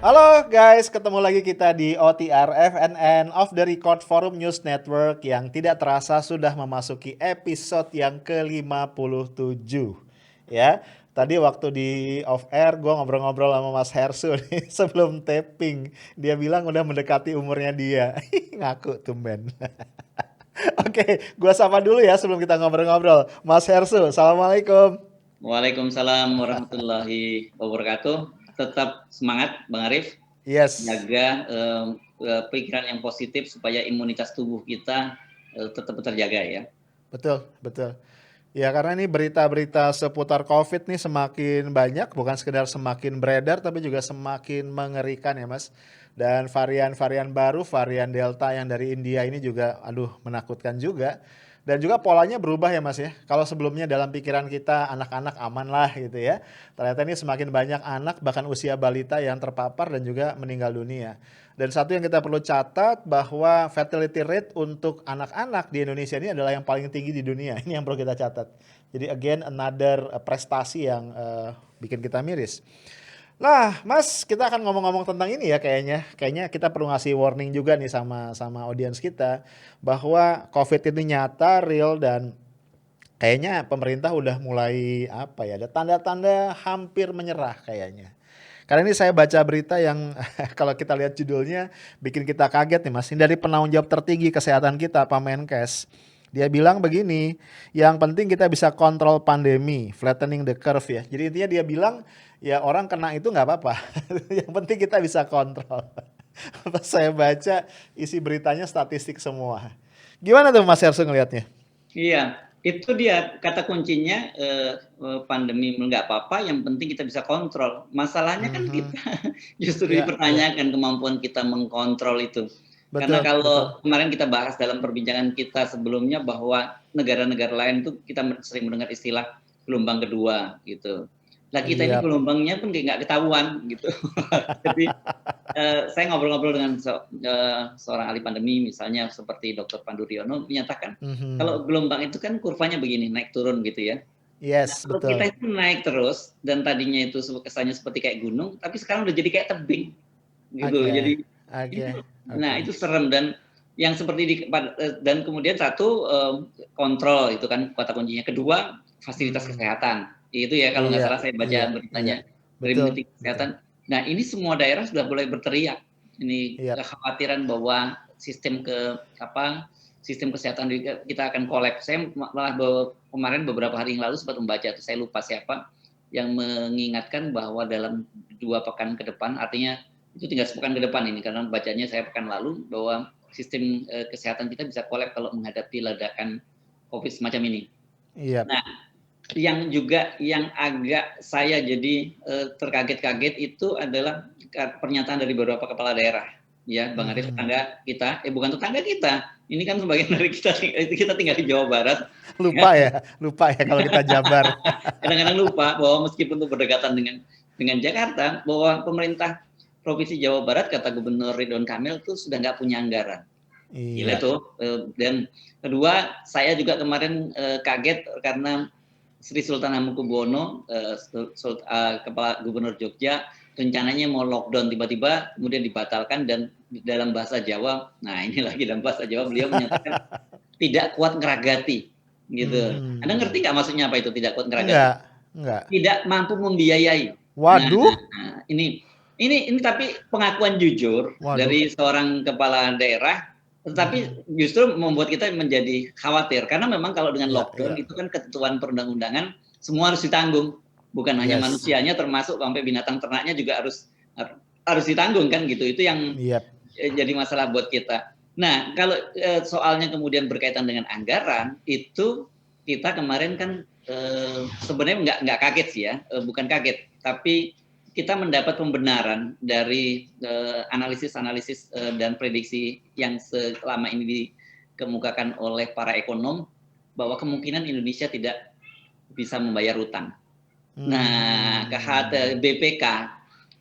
Halo guys, ketemu lagi kita di OTR FNN Off the Record Forum News Network yang tidak terasa sudah memasuki episode yang ke-57. Ya, tadi waktu di off air gue ngobrol-ngobrol sama Mas Hersu nih sebelum taping. Dia bilang udah mendekati umurnya dia. Ngaku tumben. Oke, gue sapa dulu ya sebelum kita ngobrol-ngobrol. Mas Hersu, Assalamualaikum. Waalaikumsalam warahmatullahi wabarakatuh. Tetap semangat, Bang Arif. Yes, Jaga pikiran yang positif supaya imunitas tubuh kita tetap terjaga ya. betul, betul. Ya karena ini berita-berita seputar COVID nih semakin banyak, bukan sekedar semakin beredar, tapi juga semakin mengerikan ya Mas. Dan varian-varian baru, varian Delta yang dari India ini juga, aduh menakutkan juga. Dan juga polanya berubah ya Mas ya. Kalau sebelumnya dalam pikiran kita anak-anak aman lah gitu ya. Ternyata ini semakin banyak anak bahkan usia balita yang terpapar dan juga meninggal dunia. Dan satu yang kita perlu catat bahwa fertility rate untuk anak-anak di Indonesia ini adalah yang paling tinggi di dunia. Ini yang perlu kita catat. Jadi again another prestasi yang bikin kita miris. Nah, Mas, kita akan ngomong-ngomong tentang ini ya kayaknya. Kayaknya kita perlu ngasih warning juga nih sama audiens kita bahwa COVID ini nyata, real dan kayaknya pemerintah udah mulai apa ya, ada tanda-tanda hampir menyerah kayaknya. Karena ini saya baca berita yang kalau kita lihat judulnya bikin kita kaget nih Mas. Ini dari penanggung jawab tertinggi kesehatan kita, Pak Menkes. Dia bilang begini, yang penting kita bisa kontrol pandemi, flattening the curve ya. Jadi intinya dia bilang ya orang kena itu nggak apa-apa. Yang penting kita bisa kontrol. Pas saya baca isi beritanya statistik semua. Gimana tuh Mas Erso ngelihatnya? Iya, itu dia kata kuncinya pandemi nggak apa-apa, yang penting kita bisa kontrol. Masalahnya kan Mhm. kita justru Ya, ya. dipertanyakan kemampuan kita mengkontrol itu. Karena Betul, betul. kalau kemarin kita bahas dalam perbincangan kita sebelumnya bahwa negara-negara lain tuh kita sering mendengar istilah gelombang kedua gitu. Nah kita ini Iya. gelombangnya pun nggak ketahuan gitu. Jadi saya ngobrol-ngobrol dengan seorang ahli pandemi misalnya seperti Dr. Pandu Riono menyatakan Mhm. kalau gelombang itu kan kurvanya begini naik turun gitu ya. Nah, Yes, kalau kita betul. itu naik terus dan tadinya itu kesannya seperti kayak gunung, tapi sekarang udah jadi kayak tebing gitu. Oke, Jadi oke, itu, nah oke. itu serem dan yang seperti dan kemudian satu kontrol itu kan kata kuncinya. Kedua fasilitas Mhm. kesehatan itu ya kalau nggak Iya, salah saya baca iya, iya. beritanya dari Betul, Menteri betul. Kesehatan. Nah ini semua daerah sudah mulai berteriak ini Iya. kekhawatiran bahwa sistem kesehatan kita akan kolaps. Saya malah kemarin beberapa hari yang lalu sempat membaca, saya lupa siapa yang mengingatkan bahwa dalam 2 pekan ke depan, artinya itu tinggal sepekan ke depan ini, karena bacanya saya pekan lalu, bahwa sistem kesehatan kita bisa kolaps kalau menghadapi ledakan COVID semacam ini. Iya. Nah, yang juga yang agak saya jadi terkaget-kaget itu adalah pernyataan dari beberapa kepala daerah ya Bang Arif, Mhm. tetangga kita bukan tetangga kita, ini kan sebagian dari kita tinggal di Jawa Barat ya. Lupa ya kalau kita Jabar. Kadang-kadang lupa bahwa meskipun itu berdekatan dengan Jakarta, bahwa pemerintah Provinsi Jawa Barat kata Gubernur Ridwan Kamil itu sudah nggak punya anggaran. Gila Iya. tuh. Dan kedua, saya juga kemarin kaget karena Sri Sultan Hamengkubuwono, Kepala Gubernur Jogja, rencananya mau lockdown tiba-tiba, kemudian dibatalkan dan dalam bahasa Jawa, nah ini lagi dalam bahasa Jawa beliau menyatakan tidak kuat ngeragati, gitu. Anda ngerti Mhm. nggak maksudnya apa itu tidak kuat ngeragati? Enggak, enggak. Tidak mampu membiayai. Nah, Waduh, ini tapi pengakuan jujur waduh. dari seorang kepala daerah, Mhm. tetapi justru membuat kita menjadi khawatir karena memang kalau dengan Iya, lockdown iya. itu kan ketentuan perundang-undangan semua harus ditanggung, bukan hanya Yes. manusianya termasuk sampai binatang ternaknya juga harus ditanggung kan gitu. Itu yang Iya. jadi masalah buat kita. Nah, kalau soalnya kemudian berkaitan dengan anggaran, itu kita kemarin kan sebenarnya nggak kaget sih ya, bukan kaget, tapi kita mendapat pembenaran dari analisis-analisis dan prediksi yang selama ini dikemukakan oleh para ekonom bahwa kemungkinan Indonesia tidak bisa membayar utang. Nah, Hmm. BPK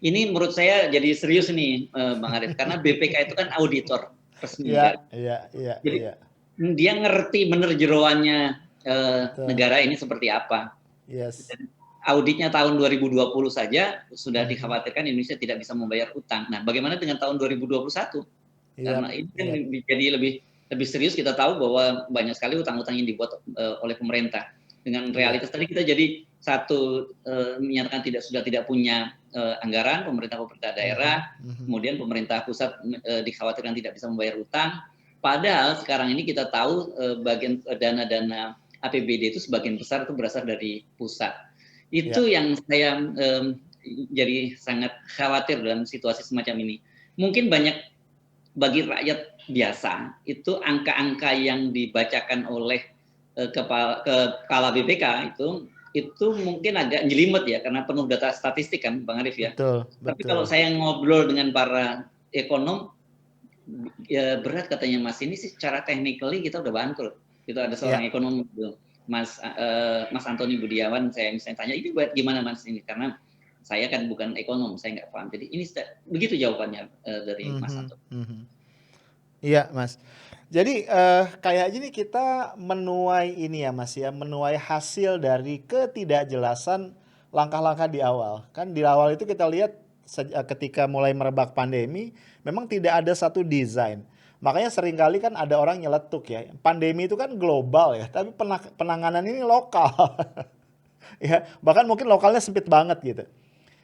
ini menurut saya jadi serius nih Bang Arif, karena BPK itu kan auditor resmi Iya, kan. iya, iya, Jadi iya. dia ngerti bener jeroannya Betul. negara ini seperti apa. Yes. auditnya tahun 2020 saja sudah dikhawatirkan Indonesia tidak bisa membayar utang. Nah, bagaimana dengan tahun 2021? Karena ini kan jadi lebih serius. Kita tahu bahwa banyak sekali utang-utang yang dibuat oleh pemerintah. Dengan realitas tadi kita jadi satu menyatakan sudah tidak punya anggaran, pemerintah daerah, kemudian pemerintah pusat dikhawatirkan tidak bisa membayar utang. Padahal sekarang ini kita tahu bagian dana-dana APBD itu sebagian besar itu berasal dari pusat. Itu yang saya jadi sangat khawatir dalam situasi semacam ini. Mungkin bagi rakyat biasa itu angka-angka yang dibacakan oleh kepala BPK itu mungkin agak jelimet ya, karena penuh data statistik kan Bang Arif ya. Betul. Tapi kalau saya ngobrol dengan para ekonom, ya berat katanya, Mas, ini sih secara technically kita udah bangkrut. Itu ada seorang ekonom gitu, Mas Antoni Budiawan, saya misalnya tanya, ini buat gimana Mas ini? Karena saya kan bukan ekonom, saya nggak paham. Jadi ini begitu jawabannya dari Mas Antoni. Iya Mas. Jadi kayak gini kita menuai ini ya Mas ya, menuai hasil dari ketidakjelasan langkah-langkah di awal. Kan di awal itu kita lihat ketika mulai merebak pandemi, memang tidak ada satu desain. Makanya seringkali kan ada orang nyeletuk ya, pandemi itu kan global ya, tapi penanganan ini lokal. Ya, bahkan mungkin lokalnya sempit banget gitu.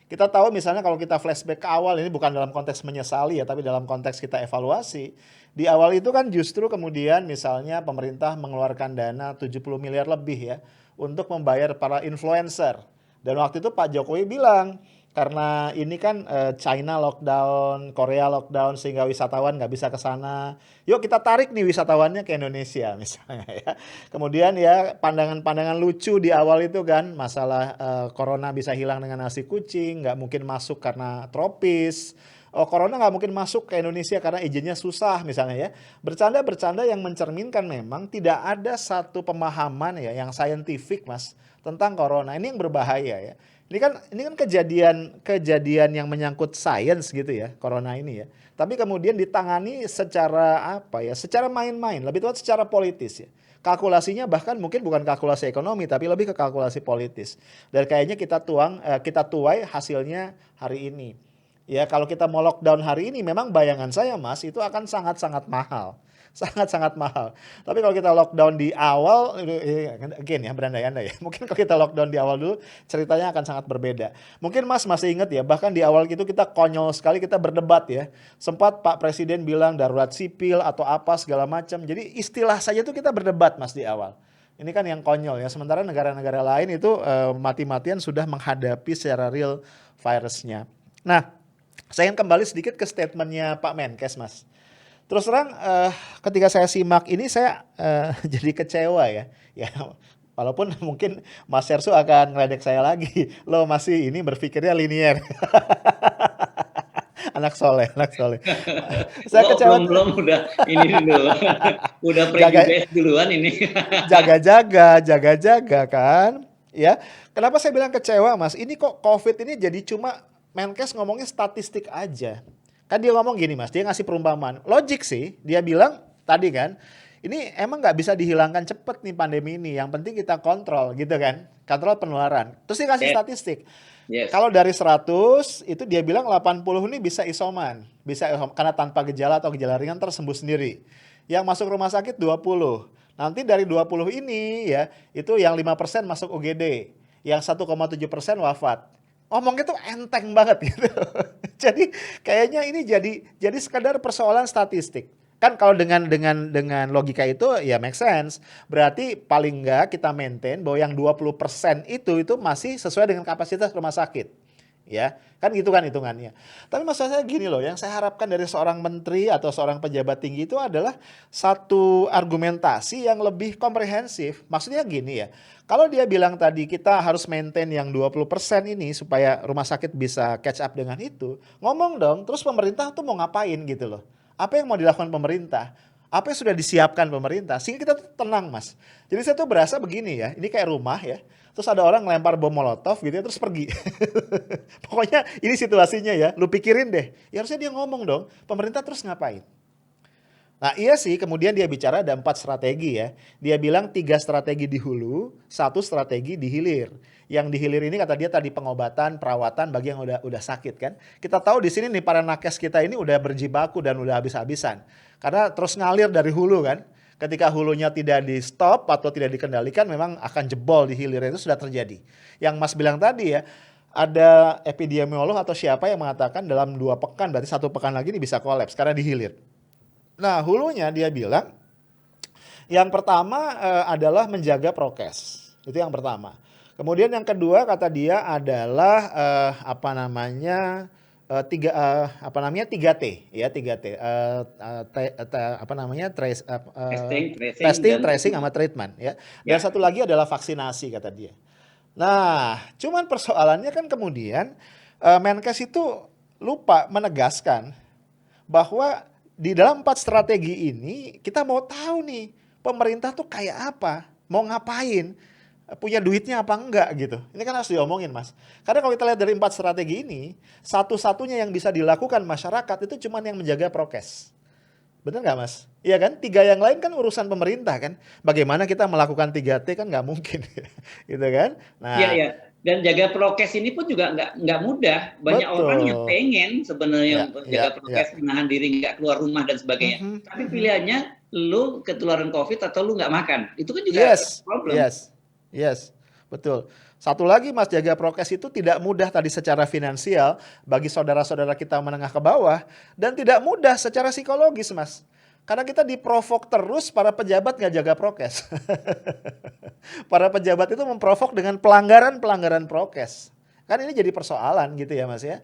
Kita tahu misalnya kalau kita flashback ke awal, ini bukan dalam konteks menyesali ya, tapi dalam konteks kita evaluasi. Di awal itu kan justru kemudian misalnya pemerintah mengeluarkan dana 70 miliar lebih ya untuk membayar para influencer. Dan waktu itu Pak Jokowi bilang, karena ini kan China lockdown, Korea lockdown sehingga wisatawan nggak bisa ke sana. Yuk kita tarik nih wisatawannya ke Indonesia misalnya ya. Kemudian ya pandangan-pandangan lucu di awal itu kan masalah corona bisa hilang dengan nasi kucing, nggak mungkin masuk karena tropis. Oh, corona nggak mungkin masuk ke Indonesia karena izinnya susah misalnya ya. Bercanda-bercanda yang mencerminkan memang tidak ada satu pemahaman ya yang saintifik Mas tentang corona. Ini yang berbahaya ya. Ini kan kejadian yang menyangkut sains gitu ya, corona ini ya. Tapi kemudian ditangani secara apa ya? Secara main-main, lebih tepat secara politis ya. Kalkulasinya bahkan mungkin bukan kalkulasi ekonomi tapi lebih ke kalkulasi politis. Dan kayaknya kita tuai hasilnya hari ini. Ya kalau kita mau lockdown hari ini memang bayangan saya Mas itu akan sangat-sangat mahal. Sangat-sangat mahal. Tapi kalau kita lockdown di awal, again ya berandai-andai ya. Mungkin kalau kita lockdown di awal dulu ceritanya akan sangat berbeda. Mungkin Mas masih ingat ya, bahkan di awal itu kita konyol sekali, kita berdebat ya. Sempat Pak Presiden bilang darurat sipil atau apa segala macam. Jadi istilah saja tuh kita berdebat Mas di awal. Ini kan yang konyol ya. Sementara negara-negara lain itu mati-matian sudah menghadapi secara real virusnya. Nah, saya ingin kembali sedikit ke statementnya Pak Menkes Mas. Terus terang ketika saya simak ini saya jadi kecewa ya. Ya walaupun mungkin Mas Sersu akan ngeledek saya lagi. Lo masih ini berpikirnya linier. Anak soleh. Saya kecewa. Belum udah ini dulu. Udah prejudice duluan ini. Jaga-jaga kan. Ya. Kenapa saya bilang kecewa Mas? Ini kok COVID ini jadi cuma Menkes ngomongnya statistik aja. Kan dia ngomong gini Mas, dia ngasih perumpamaan. Logik sih, dia bilang tadi kan, ini emang nggak bisa dihilangkan cepet nih pandemi ini. Yang penting kita kontrol gitu kan, kontrol penularan. Terus dia kasih statistik. Kalau dari 100, itu dia bilang 80 ini bisa isoman. Karena tanpa gejala atau gejala ringan tersembuh sendiri. Yang masuk rumah sakit 20. Nanti dari 20 ini ya, itu yang 5% masuk UGD. Yang 1,7% wafat. Ngomongnya tuh enteng banget gitu. Jadi kayaknya ini jadi sekadar persoalan statistik. Kan kalau dengan logika itu ya make sense. Berarti paling enggak kita maintain bahwa yang 20% itu masih sesuai dengan kapasitas rumah sakit. Ya, kan gitu kan hitungannya. Tapi masalahnya gini loh, yang saya harapkan dari seorang menteri atau seorang pejabat tinggi itu adalah satu argumentasi yang lebih komprehensif. Maksudnya gini ya, kalau dia bilang tadi kita harus maintain yang 20% ini supaya rumah sakit bisa catch up dengan itu, ngomong dong, terus pemerintah tuh mau ngapain gitu loh. Apa yang mau dilakukan pemerintah? Apa yang sudah disiapkan pemerintah? Sehingga kita tuh tenang Mas. Jadi saya tuh berasa begini ya, ini kayak rumah ya. Terus ada orang ngelempar bom molotov gitu ya, terus pergi. Pokoknya ini situasinya ya, lu pikirin deh. Ya harusnya dia ngomong dong, pemerintah terus ngapain? Nah iya sih, kemudian dia bicara ada 4 strategi ya. Dia bilang 3 strategi di hulu, 1 strategi di hilir. Yang di hilir ini kata dia tadi pengobatan, perawatan bagi yang udah sakit kan. Kita tahu di sini nih para nakes kita ini udah berjibaku dan udah habis-habisan. Karena terus ngalir dari hulu kan. Ketika hulunya tidak di stop atau tidak dikendalikan memang akan jebol di hilir, itu sudah terjadi. Yang Mas bilang tadi ya, ada epidemiolog atau siapa yang mengatakan dalam 2 pekan, berarti 1 pekan lagi ini bisa kolaps karena di hilir. Nah, hulunya dia bilang yang pertama adalah menjaga prokes. Itu yang pertama. Kemudian yang kedua kata dia adalah apa namanya? 3T ya 3T apa namanya Testing, tracing, testing, dan tracing sama treatment ya. Dan ya. satu lagi adalah vaksinasi kata dia. Nah, cuman persoalannya kan kemudian Menkes itu lupa menegaskan bahwa di dalam 4 strategi ini kita mau tahu nih pemerintah tuh kayak apa, mau ngapain, punya duitnya apa enggak gitu. Ini kan harus diomongin Mas. Karena kalau kita lihat dari 4 strategi ini, satu-satunya yang bisa dilakukan masyarakat itu cuma yang menjaga prokes. Bener nggak Mas? Iya kan? 3 yang lain kan urusan pemerintah kan. Bagaimana kita melakukan 3T kan nggak mungkin. Gitu kan? Iya, Nah, ya. Dan jaga prokes ini pun juga nggak mudah. Banyak orang yang betul. pengen Ya, sebenarnya ya, jaga ya. prokes, menahan diri nggak keluar rumah dan sebagainya. Mhm, Tapi mhm. pilihannya lu ketularan COVID atau lu nggak makan. Itu kan juga Yes, problem. yes, yes, betul. Satu lagi Mas, jaga prokes itu tidak mudah tadi secara finansial bagi saudara-saudara kita menengah ke bawah dan tidak mudah secara psikologis Mas. Karena kita diprovok terus para pejabat nggak jaga prokes. Para pejabat itu memprovok dengan pelanggaran-pelanggaran prokes. Kan ini jadi persoalan gitu ya Mas ya.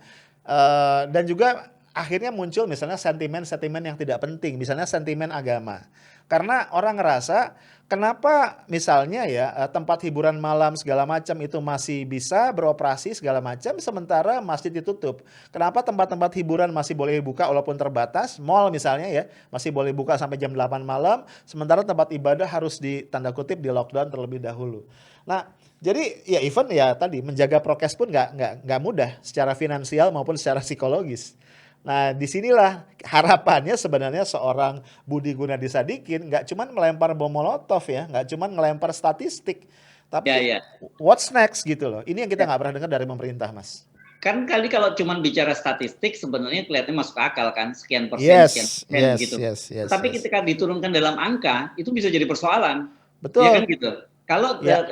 Dan juga akhirnya muncul misalnya sentimen-sentimen yang tidak penting, misalnya sentimen agama. Karena orang ngerasa kenapa misalnya ya tempat hiburan malam segala macam itu masih bisa beroperasi segala macam sementara masjid ditutup. Kenapa tempat-tempat hiburan masih boleh buka walaupun terbatas, mall misalnya ya masih boleh buka sampai jam 8 malam, sementara tempat ibadah harus di tanda kutip di lockdown terlebih dahulu. Nah, jadi ya even ya tadi menjaga prokes pun nggak mudah secara finansial maupun secara psikologis. Nah, disinilah harapannya sebenarnya seorang Budi Gunadi Sadikin nggak cuman melempar bom molotov ya, nggak cuman melempar statistik, Ya, tapi ya. what's next gitu loh. Ini yang kita Ya. nggak pernah dengar dari pemerintah, Mas. Kan kali kalau cuma bicara statistik sebenarnya kelihatannya masuk akal kan, sekian Yes, persen yes, gitu. yes, yes, Tetapi yes. ketika diturunkan dalam angka itu bisa jadi persoalan, ya kan Betul. gitu. Kalau Ya.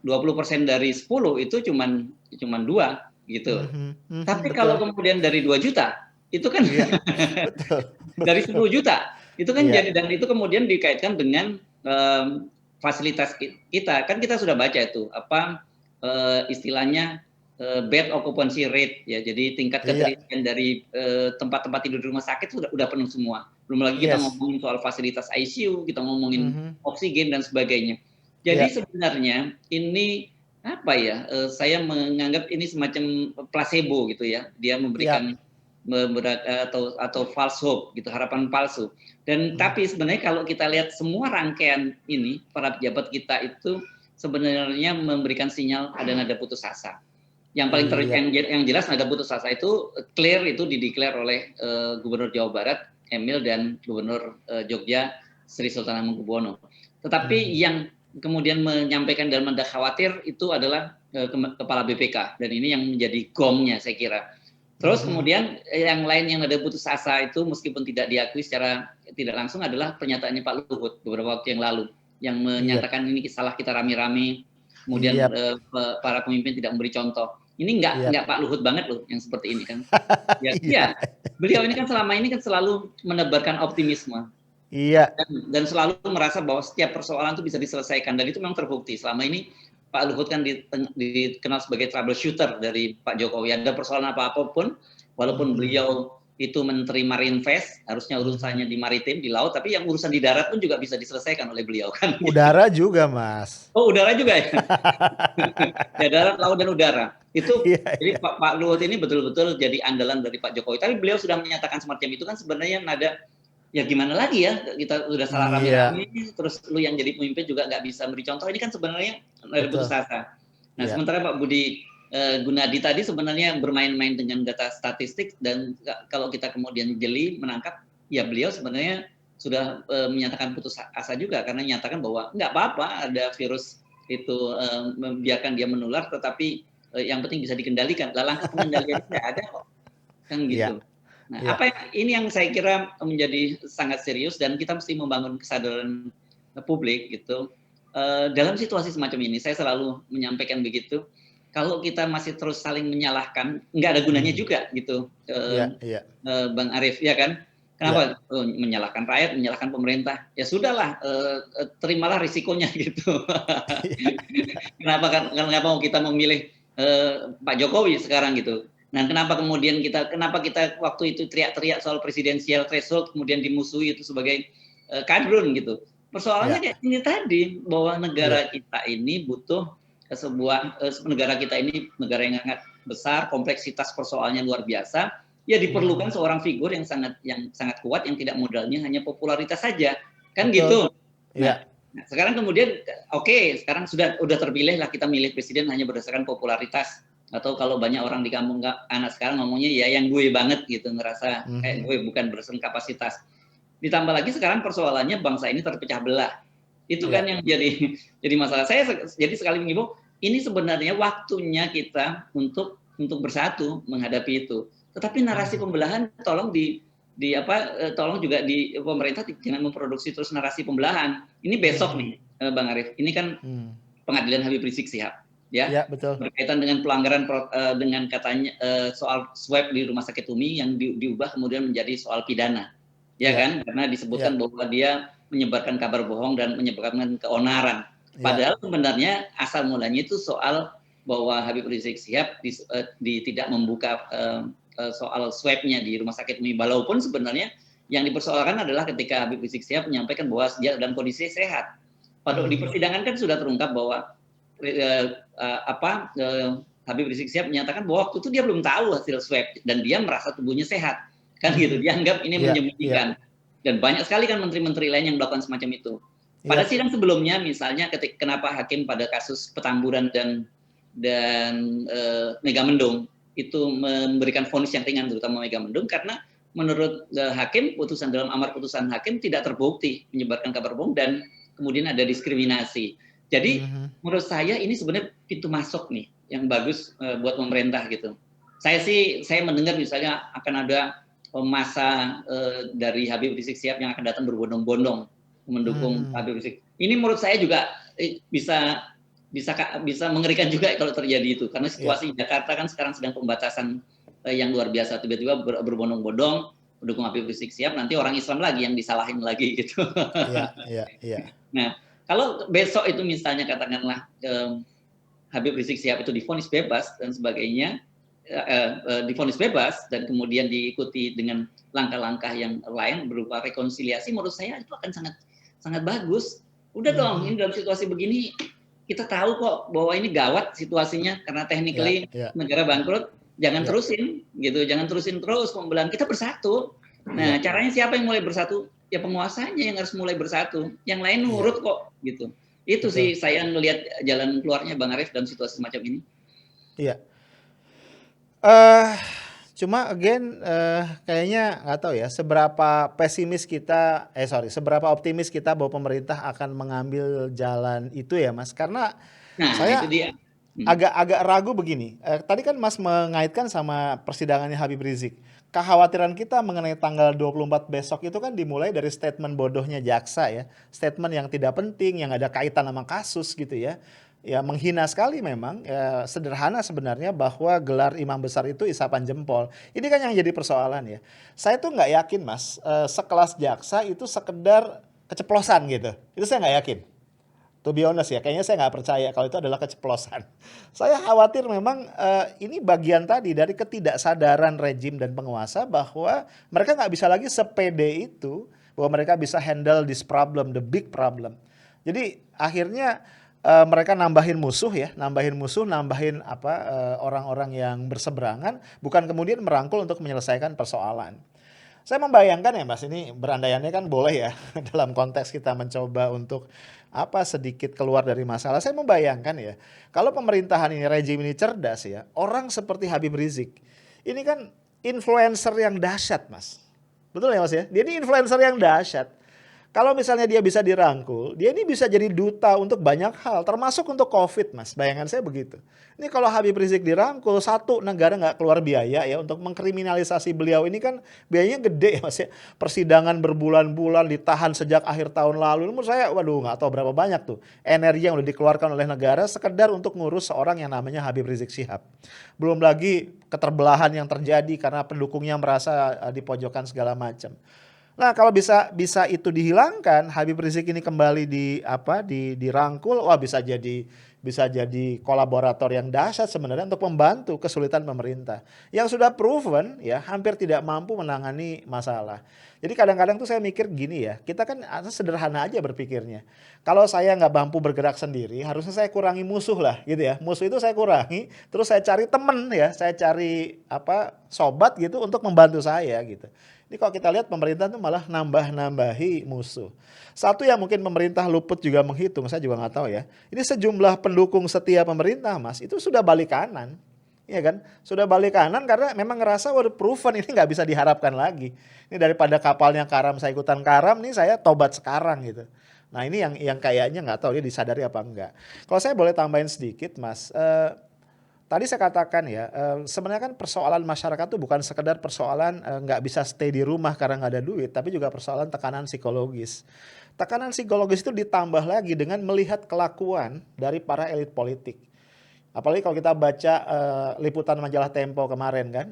20% dari 10 itu cuman 2 gitu. Mhm, mhm, Tapi kalau betul. kemudian dari 2 juta itu kan Iya, betul, dari betul. 10 juta itu kan Iya, jadi, dan itu kemudian dikaitkan dengan fasilitas kita. Kan kita sudah baca itu apa istilahnya bed occupancy rate ya. Jadi tingkat iya, keterisian dari tempat-tempat tidur di rumah sakit udah penuh semua. Belum lagi kita yes. ngomongin soal fasilitas ICU, kita ngomongin Mhm, oksigen dan sebagainya. iya, Jadi sebenarnya ini apa ya? Saya menganggap ini semacam placebo gitu ya. Dia iya. memberikan atau false hope gitu, harapan palsu. Dan Mhm, tapi sebenarnya kalau kita lihat semua rangkaian ini para pejabat kita itu sebenarnya memberikan sinyal ada nada putus asa. Yang paling iya, yang jelas nada putus asa itu clear, itu dideklar oleh Gubernur Jawa Barat Emil dan Gubernur Jogja Sri Sultan Hamengkubuwono. Tetapi mhm, yang kemudian menyampaikan dalam nada khawatir itu adalah Kepala BPK, dan ini yang menjadi gongnya saya kira. Terus mhm, kemudian yang lain yang ada putus asa itu meskipun tidak diakui secara tidak langsung adalah pernyataannya Pak Luhut beberapa waktu yang lalu, yang iya, menyatakan ini salah kita rame-rame, kemudian iya, para pemimpin tidak memberi contoh. Ini iya, nggak Pak Luhut banget loh yang seperti ini kan. Ya, iya, iya. Beliau ini kan selama ini kan selalu menebarkan optimisme iya, dan selalu merasa bahwa setiap persoalan itu bisa diselesaikan, dan itu memang terbukti. Selama ini Pak Luhut kan dikenal sebagai troubleshooter dari Pak Jokowi. Ada persoalan apa-apa pun, walaupun mhm, beliau itu Menteri Marinvest, harusnya mhm. urusannya di maritim, di laut, tapi yang urusan di darat pun juga bisa diselesaikan oleh beliau kan. Udara juga, Mas. Oh, udara juga ya? Ya, darat, laut, dan udara. Itu Iya, jadi iya, Pak Luhut ini betul-betul jadi andalan dari Pak Jokowi. Tapi beliau sudah menyatakan semacam itu kan sebenarnya nada, ya gimana lagi ya, kita udah salah iya, rame-rame, terus lu yang jadi pemimpin juga nggak bisa beri contoh. Ini kan sebenarnya nada putus betul, asa. Nah, iya, sementara Pak Budi Gunadi tadi sebenarnya bermain-main dengan data statistik, dan kalau kita kemudian jeli menangkap, ya beliau sebenarnya sudah menyatakan putus asa juga, karena menyatakan bahwa nggak apa-apa ada virus itu membiarkan dia menular, tetapi yang penting bisa dikendalikan. Lah langkah pengendaliannya nggak ada kok, kan Iya, gitu. Nah, iya, ini yang saya kira menjadi sangat serius, dan kita mesti membangun kesadaran publik gitu. Dalam situasi semacam ini, saya selalu menyampaikan begitu. Kalau kita masih terus saling menyalahkan, nggak ada gunanya mhm, juga gitu, iya, iya, Bang Arief, ya kan? iya, Kenapa menyalahkan rakyat, menyalahkan pemerintah? Ya sudahlah, terimalah risikonya gitu. Kenapa mau kita memilih Pak Jokowi sekarang gitu? Nah, kenapa kita waktu itu teriak-teriak soal presidensial threshold, kemudian dimusuhi itu sebagai kadrun gitu? Persoalannya iya, kayak ini tadi, bahwa iya, negara kita ini butuh negara kita ini negara yang sangat besar, kompleksitas persoalannya luar biasa. Ya diperlukan mhm, seorang figur yang sangat kuat, yang tidak modalnya hanya popularitas saja, kan betul, gitu. Nah, iya, sekarang kemudian sekarang udah terpilih lah, kita milih presiden hanya berdasarkan popularitas, atau kalau banyak orang di kampung anak sekarang ngomongnya ya yang gue banget gitu, ngerasa kayak mhm, gue, bukan berdasarkan kapasitas. Ditambah lagi sekarang persoalannya bangsa ini terpecah belah. Itu kan iya, yang jadi masalah. Saya jadi sekali mengimbau, ini sebenarnya waktunya kita untuk bersatu menghadapi itu. Tetapi narasi mhm, pembelahan tolong juga di pemerintah jangan memproduksi terus narasi pembelahan. Ini besok mhm, nih, Bang Arief. Ini kan mmm, pengadilan Habib Rizik Sihab, ya, iya betul, berkaitan dengan pelanggaran dengan katanya soal swab di Rumah Sakit Umi yang diubah kemudian menjadi soal pidana, ya iya, kan? Karena iya, disebutkan bahwa dia menyebarkan kabar bohong dan menyebabkan keonaran. iya, Padahal sebenarnya asal mulanya itu soal bahwa Habib Rizik Sihab tidak membuka soal swabnya di Rumah Sakit Umi, walaupun sebenarnya yang dipersoalkan adalah ketika Habib Rizik Sihab menyampaikan bahwa dia dalam kondisi sehat. Pada di mhm, persidangan kan sudah terungkap bahwa Habib Rizik Sihab menyatakan bahwa waktu itu dia belum tahu hasil swab dan dia merasa tubuhnya sehat, kan gitu. mhm, Dianggap ini iya, iya, menyembunyikan, dan banyak sekali kan menteri-menteri lain yang melakukan semacam itu. Pada iya, sidang sebelumnya, misalnya kenapa hakim pada kasus Petamburan dan Megamendung itu memberikan vonis yang ringan, terutama Megamendung, karena menurut hakim, dalam amar putusan hakim tidak terbukti menyebarkan kabar bohong dan kemudian ada diskriminasi. Jadi mhm, menurut saya ini sebenarnya pintu masuk nih yang bagus buat pemerintah gitu. Saya mendengar misalnya akan ada masa dari Habib Rizik Sihab yang akan datang berbondong-bondong mendukung mhm, Habib Rizik. Ini menurut saya juga bisa bisa bisa mengerikan juga kalau terjadi itu, karena iya, situasi Jakarta kan sekarang sedang pembatasan yang luar biasa, tiba-tiba berbondong-bondong mendukung Habib Rizik Sihab, nanti orang Islam lagi yang disalahin lagi gitu. iya, iya, iya, Nah, kalau besok itu misalnya katakanlah Habib Rizik Sihab itu divonis bebas dan sebagainya, divonis bebas dan kemudian diikuti dengan langkah-langkah yang lain berupa rekonsiliasi, menurut saya itu akan sangat sangat bagus. Udah dong, mhm, ini dalam situasi begini kita tahu kok bahwa ini gawat situasinya karena iya, technically iya, negara bangkrut. Jangan iya, terusin gitu, jangan terusin terus pembelahan, kita bersatu. Nah, iya, caranya siapa yang mulai bersatu? Ya penguasanya yang harus mulai bersatu. Yang lain iya, nurut kok gitu. Itu betul, sih saya ngelihat jalan keluarnya Bang Arief dalam situasi semacam ini. iya. Eh, Cuma again, kayaknya nggak tahu ya seberapa pesimis kita seberapa optimis kita bahwa pemerintah akan mengambil jalan itu ya, Mas. Karena Nah, itu saya dia. Hmm. agak ragu begini, tadi kan Mas mengaitkan sama persidangannya Habib Rizik. Kekhawatiran kita mengenai tanggal 24 besok itu kan dimulai dari statement bodohnya jaksa ya, statement yang tidak penting, yang ada kaitan sama kasus gitu ya. Ya menghina sekali memang, ya sederhana sebenarnya bahwa gelar imam besar itu isapan jempol. Ini kan yang jadi persoalan ya. Saya tuh nggak yakin Mas, sekelas jaksa itu sekedar keceplosan gitu, itu saya nggak yakin. To be honest ya, kayaknya saya nggak percaya kalau itu adalah keceplosan. Saya khawatir memang ini bagian tadi dari ketidaksadaran rejim dan penguasa bahwa mereka nggak bisa lagi sepede itu, bahwa mereka bisa handle this problem, the big problem. Jadi akhirnya mereka nambahin musuh, nambahin apa orang-orang yang berseberangan, bukan kemudian merangkul untuk menyelesaikan persoalan. Saya membayangkan ya Mas, ini berandai-andai kan boleh ya dalam konteks kita mencoba untuk sedikit keluar dari masalah. Saya membayangkan ya, kalau pemerintahan ini rejim ini cerdas ya, orang seperti Habib Rizik ini kan influencer yang dahsyat Mas. Betul ya Mas ya? Dia ini influencer yang dahsyat. Kalau misalnya dia bisa dirangkul, dia ini bisa jadi duta untuk banyak hal, termasuk untuk COVID, Mas. Bayangan saya begitu. Ini kalau Habib Rizik dirangkul, satu negara nggak keluar biaya ya untuk mengkriminalisasi beliau ini kan biayanya gede ya, Mas ya. Persidangan berbulan-bulan ditahan sejak akhir tahun lalu. Menurut saya, waduh nggak tahu berapa banyak tuh energi yang udah dikeluarkan oleh negara sekedar untuk ngurus seorang yang namanya Habib Rizik Syihab. Belum lagi keterbelahan yang terjadi karena pendukungnya merasa dipojokkan segala macam. Nah, kalau bisa bisa itu dihilangkan, Habib Rizik ini kembali dirangkul, wah bisa jadi kolaborator yang dahsyat sebenarnya untuk membantu kesulitan pemerintah. Yang sudah proven ya hampir tidak mampu menangani masalah. Jadi kadang-kadang tuh saya mikir gini ya, kita kan sederhana aja berpikirnya. Kalau saya nggak mampu bergerak sendiri, harusnya saya kurangi musuh lah gitu ya. Musuh itu saya kurangi, terus saya cari temen ya, saya cari sobat gitu untuk membantu saya gitu. Ini kalau kita lihat pemerintah tuh malah nambah-nambahi musuh. Satu yang mungkin pemerintah luput juga menghitung, saya juga nggak tahu ya. Ini sejumlah pendukung setia pemerintah, Mas, itu sudah balik kanan. Iya kan? Sudah balik kanan karena memang ngerasa waduh proven ini nggak bisa diharapkan lagi. Ini daripada kapalnya karam saya ikutan karam nih saya tobat sekarang gitu. Nah ini yang kayaknya nggak tahu dia disadari apa enggak. Kalau saya boleh tambahin sedikit, Mas. Tadi saya katakan ya, sebenarnya kan persoalan masyarakat itu bukan sekedar persoalan nggak bisa stay di rumah karena nggak ada duit, tapi juga persoalan tekanan psikologis. Tekanan psikologis itu ditambah lagi dengan melihat kelakuan dari para elit politik. Apalagi kalau kita baca liputan majalah Tempo kemarin kan,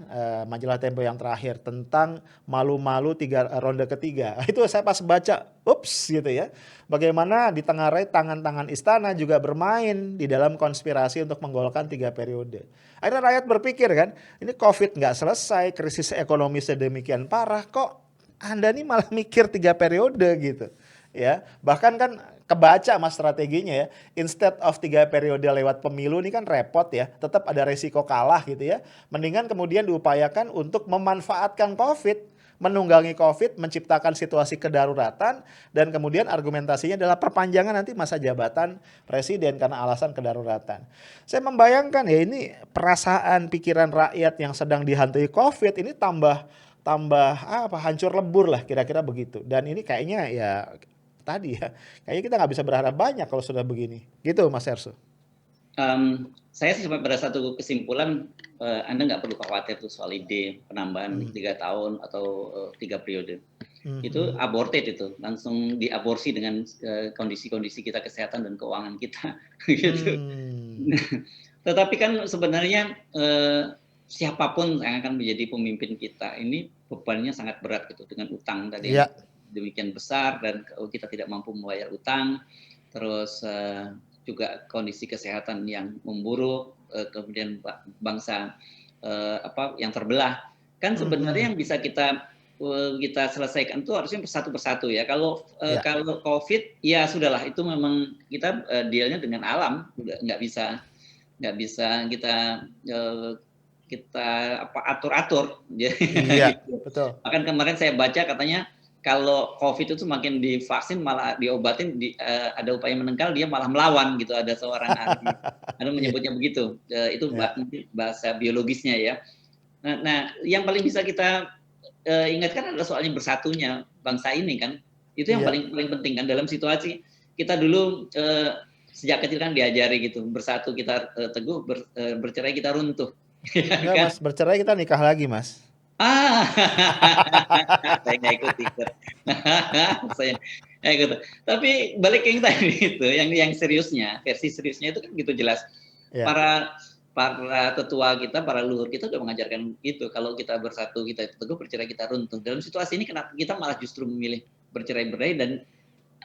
majalah Tempo yang terakhir tentang malu-malu ronde ketiga. Itu saya pas baca, ups gitu ya. Bagaimana di tengah tangan-tangan istana juga bermain di dalam konspirasi untuk menggolkan 3 periode. Akhirnya rakyat berpikir kan, ini COVID nggak selesai, krisis ekonomi sedemikian parah, kok Anda nih malah mikir 3 periode gitu. Ya, bahkan kan kebaca Mas strateginya ya. Instead of 3 periode lewat pemilu ini kan repot ya. Tetap ada resiko kalah gitu ya. Mendingan kemudian diupayakan untuk memanfaatkan COVID, menunggangi COVID, menciptakan situasi kedaruratan dan kemudian argumentasinya adalah perpanjangan nanti masa jabatan presiden karena alasan kedaruratan. Saya membayangkan ya ini perasaan pikiran rakyat yang sedang dihantui COVID ini tambah hancur lebur lah kira-kira begitu. Dan ini kayaknya ya tadi ya, kayaknya kita nggak bisa berharap banyak kalau sudah begini. Gitu Mas Erso. Saya sih sampai pada satu kesimpulan, Anda nggak perlu khawatir tuh soal ide penambahan 3 tahun atau 3 periode. Itu aborted itu, langsung diaborsi dengan kondisi-kondisi kita kesehatan dan keuangan kita. Gitu. Tetapi kan sebenarnya siapapun yang akan menjadi pemimpin kita ini bebannya sangat berat gitu dengan utang tadi. Ya. Demikian besar dan kita tidak mampu membayar utang, terus juga kondisi kesehatan yang memburuk, kemudian bangsa yang terbelah. Kan sebenarnya yang bisa kita selesaikan itu harusnya satu persatu ya. Kalau COVID ya sudahlah itu memang kita dealnya dengan alam, nggak bisa kita atur-atur. Iya, betul. Bahkan kemarin saya baca katanya kalau COVID itu semakin divaksin malah diobatin ada upaya menengkal dia malah melawan gitu, ada seorang ahli ada menyebutnya begitu. Itu bahasa biologisnya ya. Nah, yang paling bisa kita ingatkan adalah soalnya bersatunya bangsa ini kan. Itu yang paling penting kan dalam situasi kita dulu sejak kecil kan diajari gitu, bersatu kita teguh, bercerai kita runtuh. Enggak Mas, bercerai kita nikah lagi Mas. Saya nggak ikut. Saya ikut. Tapi balik yang tadi itu, yang seriusnya, versi seriusnya itu kan gitu jelas. Para tetua kita, para leluhur kita sudah mengajarkan itu. Kalau kita bersatu, kita teguh, bercerai kita runtuh. Dalam situasi ini kenapa kita malah justru memilih bercerai-berai, dan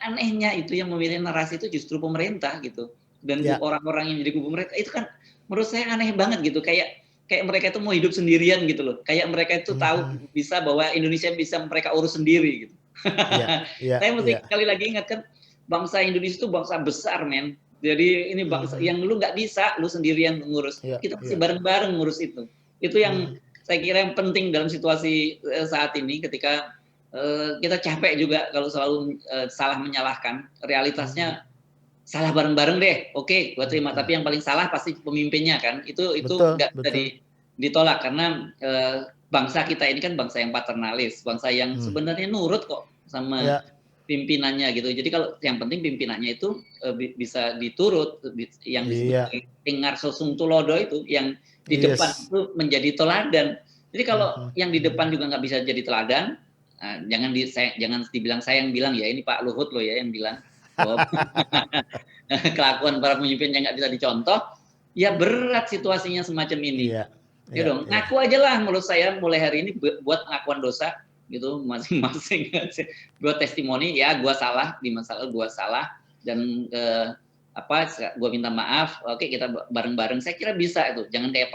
anehnya itu yang memilih narasi itu justru pemerintah gitu. Dan orang-orang yang menjadi kubu pemerintah itu kan menurut saya aneh banget gitu, kayak mereka itu mau hidup sendirian gitu loh. Kayak mereka itu tahu bisa bahwa Indonesia bisa mereka urus sendiri gitu. Saya mesti sekali lagi ingatkan, bangsa Indonesia itu bangsa besar men. Jadi ini bangsa yang lu nggak bisa lu sendirian ngurus. Kita mesti bareng-bareng ngurus itu. Itu yang saya kira yang penting dalam situasi saat ini ketika kita capek juga kalau selalu salah menyalahkan. Realitasnya salah bareng-bareng deh, oke, gua terima. Tapi yang paling salah pasti pemimpinnya kan. Itu Betul, nggak bisa betul. ditolak karena bangsa kita ini kan bangsa yang paternalistis, bangsa yang sebenarnya nurut kok sama Ya, pimpinannya gitu. Jadi kalau yang penting pimpinannya itu bisa diturut, yang disebut iya, Ngarso Sungtulodo itu, yang di depan yes. itu menjadi teladan. Jadi kalau yang di depan juga nggak bisa jadi teladan, jangan dibilang saya yang bilang ya, ini Pak Luhut loh ya yang bilang bahwa kelakuan para pemimpin yang nggak bisa dicontoh, ya berat situasinya semacam ini. Iya, Ya iya, dong, iya. ngaku aja lah menurut saya mulai hari ini buat pengakuan dosa gitu masing-masing, buat testimoni ya gue salah di masalah gue salah dan gue minta maaf, oke kita bareng-bareng, saya kira bisa itu, jangan kayak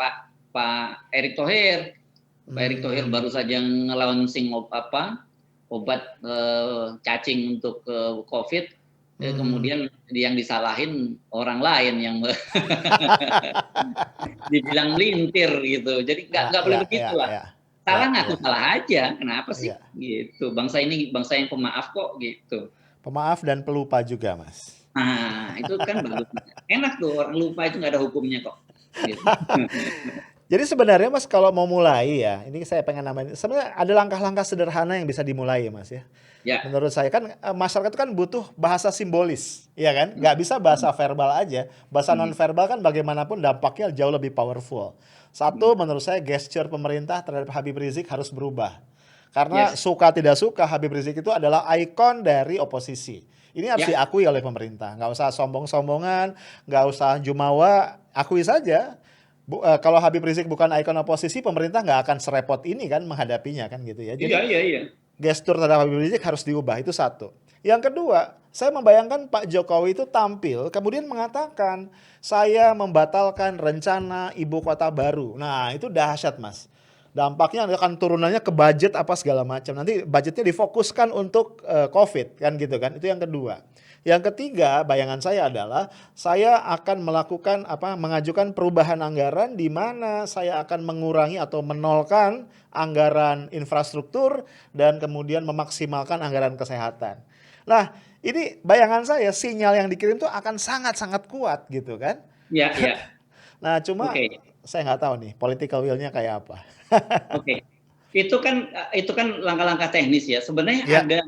Pak Erick Thohir. Pak Erick Thohir baru saja ngelaunching obat cacing untuk COVID, kemudian yang disalahin orang lain yang dibilang melintir gitu. Jadi nggak boleh Ya, begitu ya, lah. ya, ya, Salah ngaku ya, salah aja. Kenapa sih? ya. Gitu. Bangsa ini bangsa yang pemaaf kok gitu. Pemaaf dan pelupa juga, Mas. Nah, itu kan bagus. Enak tuh orang lupa itu nggak ada hukumnya kok. Gitu. Jadi sebenarnya Mas kalau mau mulai ya, ini saya pengen namain, sebenarnya ada langkah-langkah sederhana yang bisa dimulai ya Mas ya. Ya. Menurut saya kan masyarakat itu kan butuh bahasa simbolis, ya kan? Nggak bisa bahasa verbal aja. Bahasa non verbal kan bagaimanapun dampaknya jauh lebih powerful. Satu, menurut saya gesture pemerintah terhadap Habib Rizik harus berubah. Karena Yes. suka tidak suka Habib Rizik itu adalah ikon dari oposisi. Ini harus Ya. diakui oleh pemerintah. Nggak usah sombong-sombongan, nggak usah jumawa, akui saja. Kalau Habib Rizik bukan ikon oposisi, pemerintah nggak akan serepot ini kan menghadapinya kan gitu ya. Iya, Jadi iya, iya. gestur terhadap Habib Rizik harus diubah, itu satu. Yang kedua, saya membayangkan Pak Jokowi itu tampil kemudian mengatakan saya membatalkan rencana ibu kota baru. Nah itu dahsyat Mas. Dampaknya akan turunannya ke budget apa segala macam. Nanti budgetnya difokuskan untuk COVID kan gitu kan. Itu yang kedua. Yang ketiga, bayangan saya adalah saya akan mengajukan perubahan anggaran di mana saya akan mengurangi atau menolkan anggaran infrastruktur dan kemudian memaksimalkan anggaran kesehatan. Nah, ini bayangan saya sinyal yang dikirim tuh akan sangat-sangat kuat gitu kan. Ya, ya. Nah, cuma Oke. saya nggak tahu nih political will-nya kayak apa. Oke. Itu kan langkah-langkah teknis ya. Sebenarnya Ya, ada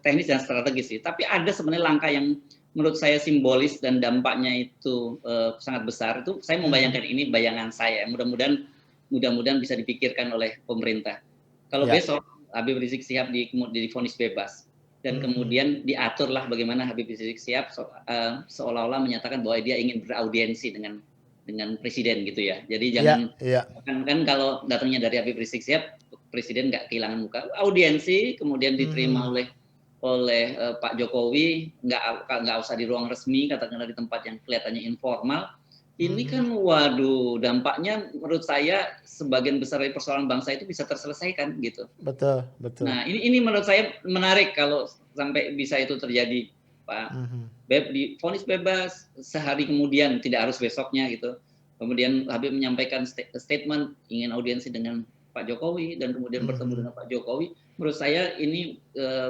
teknis dan strategis sih, tapi ada sebenarnya langkah yang menurut saya simbolis dan dampaknya itu sangat besar. Itu saya membayangkan, ini bayangan saya. Mudah-mudahan bisa dipikirkan oleh pemerintah. Kalau ya. besok Habib Rizik Syihab divonis bebas dan kemudian diaturlah bagaimana Habib Rizik Syihab seolah-olah menyatakan bahwa dia ingin beraudiensi dengan presiden gitu ya. Jadi jangan Ya, kan kalau datangnya dari Habib Rizik Syihab, presiden nggak kehilangan muka. Audiensi kemudian diterima oleh Pak Jokowi, nggak usah di ruang resmi, katakanlah di tempat yang kelihatannya informal. Ini kan waduh, dampaknya menurut saya sebagian besar dari persoalan bangsa itu bisa terselesaikan gitu. betul, betul. Nah, ini menurut saya menarik kalau sampai bisa itu terjadi, Pak. Divonis bebas sehari kemudian, tidak harus besoknya gitu. Kemudian Habib menyampaikan statement ingin audiensi dengan Pak Jokowi dan kemudian bertemu dengan Pak Jokowi. Menurut saya ini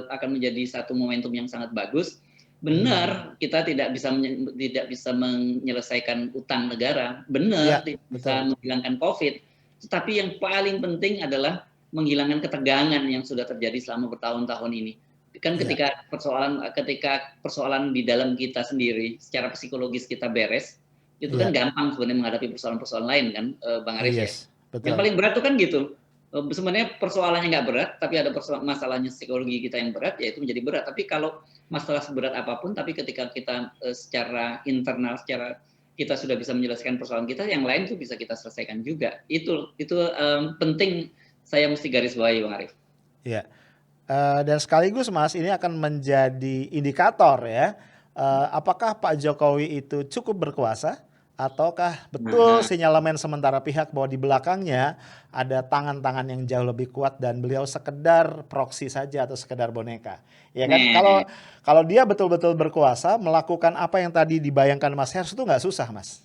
akan menjadi satu momentum yang sangat bagus. Benar, kita tidak bisa menyelesaikan utang negara. Benar, Ya, tidak bisa betul. menghilangkan COVID. Tetapi yang paling penting adalah menghilangkan ketegangan yang sudah terjadi selama bertahun-tahun ini. Kan Ya, ketika persoalan di dalam kita sendiri secara psikologis kita beres, itu kan ya. gampang sebenarnya menghadapi persoalan-persoalan lain kan, Bang Arif ya. Yes, Yang betul. paling berat itu kan gitu. Sebenarnya persoalannya nggak berat, tapi ada masalahnya psikologi kita yang berat, ya itu menjadi berat. Tapi kalau masalah seberat apapun, tapi ketika kita secara internal, secara kita sudah bisa menyelesaikan persoalan kita, yang lain itu bisa kita selesaikan juga. Itu penting, saya mesti garis bawahi, Bang Arif. Ya. Dan sekaligus Mas ini akan menjadi indikator ya. Apakah Pak Jokowi itu cukup berkuasa ataukah betul Nah, sinyalemen sementara pihak bahwa di belakangnya ada tangan-tangan yang jauh lebih kuat dan beliau sekedar proksi saja atau sekedar boneka. Ya kan? nah, Kalau dia betul-betul berkuasa melakukan apa yang tadi dibayangkan Mas Hers itu nggak susah Mas.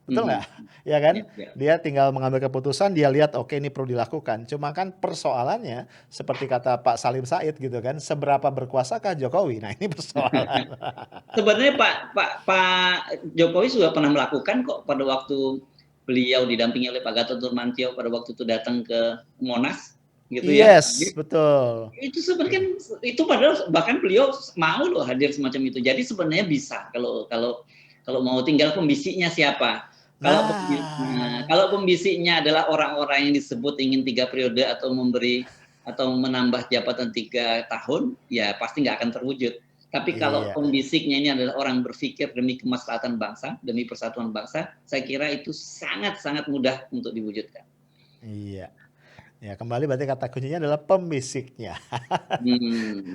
betul Mhm. nggak? Ya kan? Ya, ya. Dia tinggal mengambil keputusan, dia lihat oke ini perlu dilakukan. Cuma kan persoalannya seperti kata Pak Salim Said gitu kan, seberapa berkuasakah Jokowi? Nah ini persoalan. Sebenarnya Pak Jokowi juga pernah melakukan kok pada waktu beliau didampingi oleh Pak Gatot Nurmantio pada waktu itu datang ke Monas, gitu ya. Yes, betul. Itu sebenarnya kan Iya. itu padahal bahkan beliau mau loh hadir semacam itu. Jadi sebenarnya bisa kalau kalau kalau mau, tinggal pembisiknya siapa. Nah, Kalau pembisiknya adalah orang-orang yang disebut ingin 3 periode atau memberi atau menambah jabatan 3 tahun, ya pasti nggak akan terwujud. Tapi kalau iya, pembisiknya ini adalah orang berpikir demi kemaslahatan bangsa, demi persatuan bangsa, saya kira itu sangat-sangat mudah untuk diwujudkan. iya. Ya kembali berarti kata kuncinya adalah pembisiknya.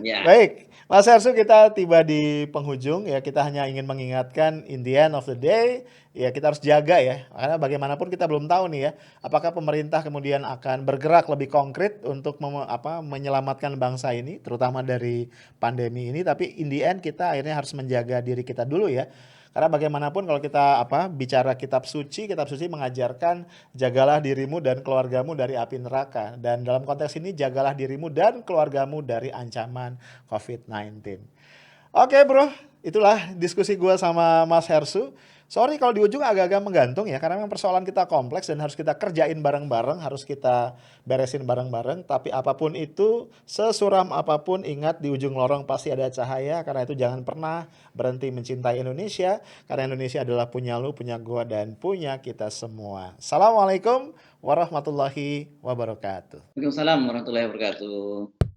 Ya. Baik, Mas Hersу kita tiba di penghujung ya, kita hanya ingin mengingatkan in the end of the day, ya kita harus jaga ya, karena bagaimanapun kita belum tahu nih ya, apakah pemerintah kemudian akan bergerak lebih konkret untuk menyelamatkan bangsa ini, terutama dari pandemi ini, tapi in the end kita akhirnya harus menjaga diri kita dulu ya. Karena bagaimanapun kalau kita bicara kitab suci mengajarkan jagalah dirimu dan keluargamu dari api neraka. Dan dalam konteks ini jagalah dirimu dan keluargamu dari ancaman COVID-19. Oke bro, itulah diskusi gue sama Mas Hersu. Sorry kalau di ujung agak-agak menggantung ya, karena memang persoalan kita kompleks dan harus kita kerjain bareng-bareng, harus kita beresin bareng-bareng. Tapi apapun itu, sesuram apapun, ingat di ujung lorong pasti ada cahaya. Karena itu jangan pernah berhenti mencintai Indonesia, karena Indonesia adalah punya lu, punya gua, dan punya kita semua. Assalamualaikum warahmatullahi wabarakatuh. Waalaikumsalam warahmatullahi wabarakatuh.